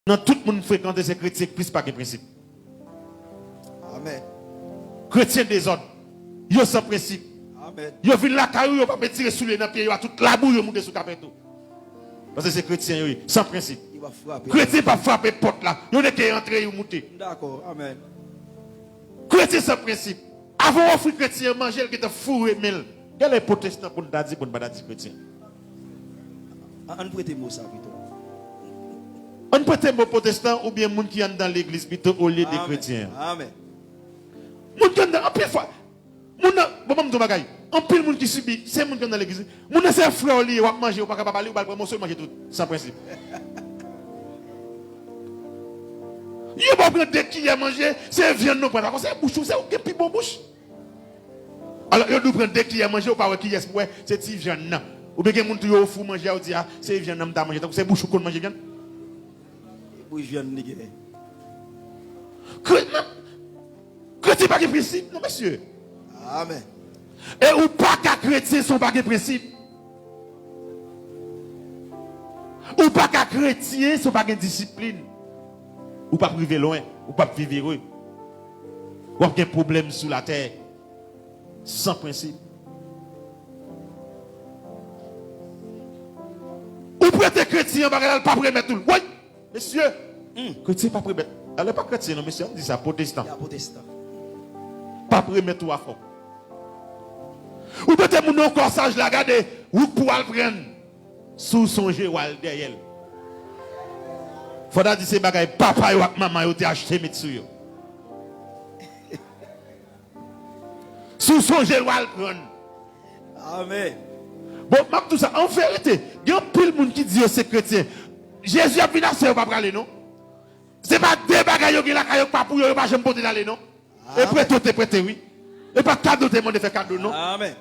Dans tout le monde fréquente ces chrétiens, plus pas de principe. Amen. Chrétiens désordre. Yo sans principe. Amen. Yo vinn la caillou, yo pas tirer sous les dans pied, yo a toute la boue yo monter sous capet tout. Parce que c'est chrétien yo, sans principe. Il va frapper. Chrétien pas frapper porte là. Yo n'est qu'à entrer yo monter. D'accord. Amen. Chrétien sans principe. Avant offrir chrétien manger qui te fourré mel. Quel est protestant pour nous dire pour nous pas dire chrétien? On prête mot ça plutôt. On peut être protestant ou bien monde qui est dans l'église plutôt au lieu des chrétiens. Amen. Moun qui en pile fois. Moun bon me bagay. En pile monde qui subit, c'est monde qui dans l'église. Moun c'est frère li, ou manger ou pas capable parler ou pas prendre mon manger tout sans principe. Yo pas prendre dès qui a mangé, c'est viande nous prendre. C'est bouche, c'est ou qui bon bouche. Alors yo nous prendre dès qui a mangé ou pas qui est ouais, c'est ti viande nan. Ou bien moun tout yo fou manger ou dit ah, c'est viande nan t'a manger. Donc c'est bouche qu'on manger viande. Bouche viande ni gè. Chrétien pas de principe, non monsieur. Amen. Et ou pas qu'à chrétien sont pas de principe. Ou pas qu'à chrétien sont pas de discipline. Ou pas privé loin, ou pas vivre heureux. Ou pas de problème sous la terre. Sans principe. Ou prêter chrétien, pas remettre tout. Oui, monsieur. Chrétien pas remettre. Elle n'est pas chrétien, non, monsieur. On dit ça, protestant. Il y a protestant. Pas remettre tout à fond. Ou peut-être mon corsage la garder, ou pour le prendre sous son géwal derrière. Faut dire ces bagages, papa ou maman ont acheté mettre yo. Sous son géwal prendre. Amen. Bon, tout ça, en vérité, il y a un pile de monde qui dit c'est chrétien. Jésus a venu à ce pas parler non. C'est pas des bagages qui la caillou pas pour yo pas jamais porter d'aller non. Et prêter oui. Et pas cadeau te monde faire cadeau non. Amen.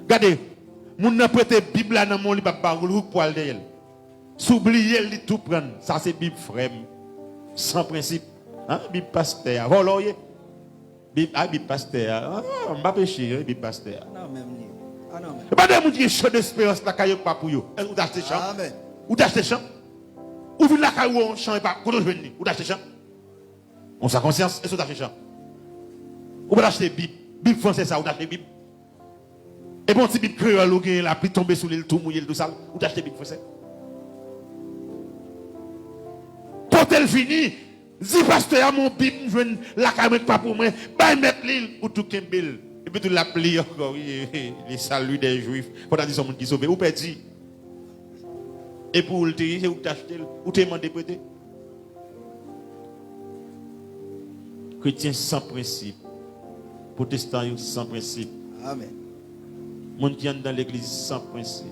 Regardez, moun n'a prêté Bible là dans mon lit pas parole pour aller derrière. S'oublier li tout prendre, ça c'est Bible frère sans principe. Hein, Bible pasteur, voloyer. Bible pasteur. On va pécher Bible pasteur. Non même ni. Ah non même. Et pas de moun qui chaud d'espérance la caillou pas pour yo. Ou d'acheter champ. Amen. Ou d'acheter champ. Ou vinn la caillou on champ et pas quand on venir. Ou d'acheter champ. On sa conscience et so d'acheter champ. Ou pas d'acheter Bible. Bible français ça ou d'acheter Bible. Et bon, si Bible créole, ou la pluie tombe sur l'île, tout mouillé, tout sale, ou t'acheter Bible français. Quand elle finit, si pasteur mon Bible, je veux la caméra pas pour moi, bah mettre l'île ou tout Kembel. Et puis tout la plie encore, oui, les saluts des juifs. Faut dire son monde qui sauve, ou perdu. Et pour le tirer, ou t'acheter, ou t'es demandé prêter. Chrétien sans principe. Protestant sans principe. Amen. Monde qui entre dans l'église sans principe.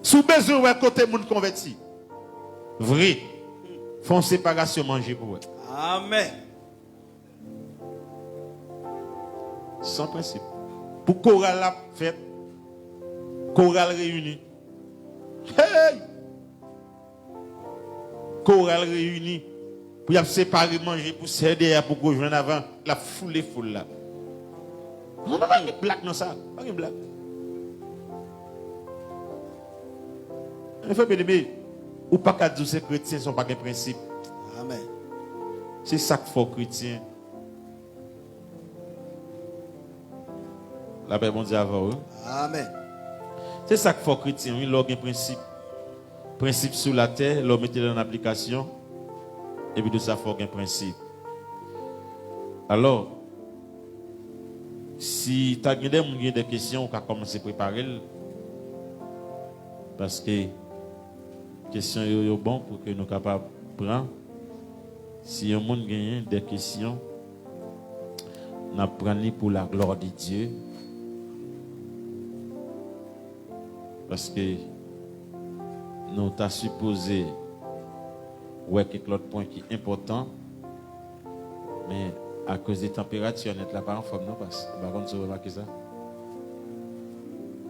Sous besoin ouais côté monde converti. Vrai. Font séparation manger pour eux. Amen. Sans principe. Pour chorale la fête. Chorale réunie. Hey! Chorale réunie. Pour y séparer manger pour céder pour rejoindre avant la foule là. On pas une blague dans ça, pas une blague. Il faut bien ou pas qu'à dire ces chrétiens sont pas des principes. Amen. C'est ça qu'il faut chrétien. La paix bon Dieu avant eux. Amen. C'est ça qu'il faut chrétien, oui, l'orgue un principe. Principe sur la terre, l'homme mettez en application. Et puis de ça, il faut un principe. Alors, si tu as des questions, on va commencer à préparer. Parce que les questions sont bonnes pour que nous soyons capables de prendre. Si un monde gagne des questions, nous apprenons pour la gloire de Dieu. Parce que nous avons supposé ouais quelque autre point qui est important, mais à cause des températures, on n'est là pas en forme, non, parce que par contre, vous remarquez ça,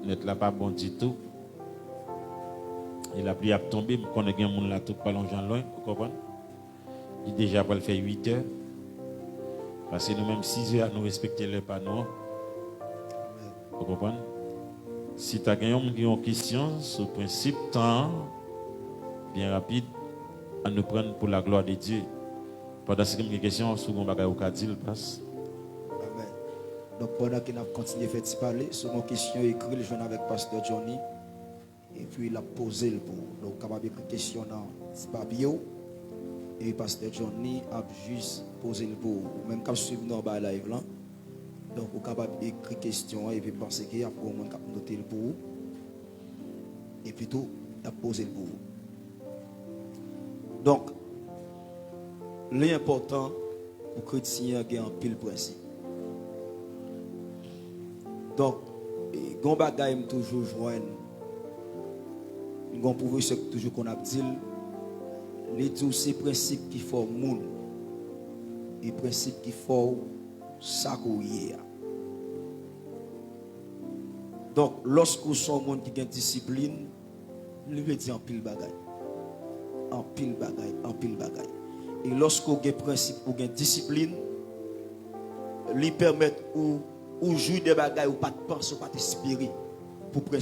on n'est là pas bon du tout. Et la pluie a tombé, mais quand on a un monde là tout pas longtemps loin, vous comprenez? Il déjà pas le faire 8 heures. Parce que nous-mêmes, 6 heures, nous respecter les panneaux. Vous comprenez? Si tu as une question sur le principe temps, bien rapide, à nous prendre pour la gloire de Dieu. Pendant ce que une question sur mon bagage au Kadil passe. Amen. Donc pendant qu'il a continué à faire parler, sur mon question écrite, je viens avec Pasteur Johnny. Et puis il a posé le pour. Donc capable écrire question dans ce papier. Et Pasteur Johnny a juste posé le pour. Même quand je suis venu dans le live là. Donc vous capable écrire question et puis penser qu'il y a pour le monde qui a noté le pour. Et puis tout, il a posé le pour. Donc, l'important pour chrétien est un pile principe. Donc, gon bagay m toujours joindre. Gon professeur toujours qu'on a dit, les tous ces principes qui font monde, les principes qui font ça courir. Donc, lorsque vous êtes un monde qui a une discipline, il veut dire en pile bagay. En pile bagay, en pile bagay. Et lorsque vous avez un principe, vous avez une discipline, lui permettre ou jouer des bagailles ou pas de penser, ou pas de espérer pour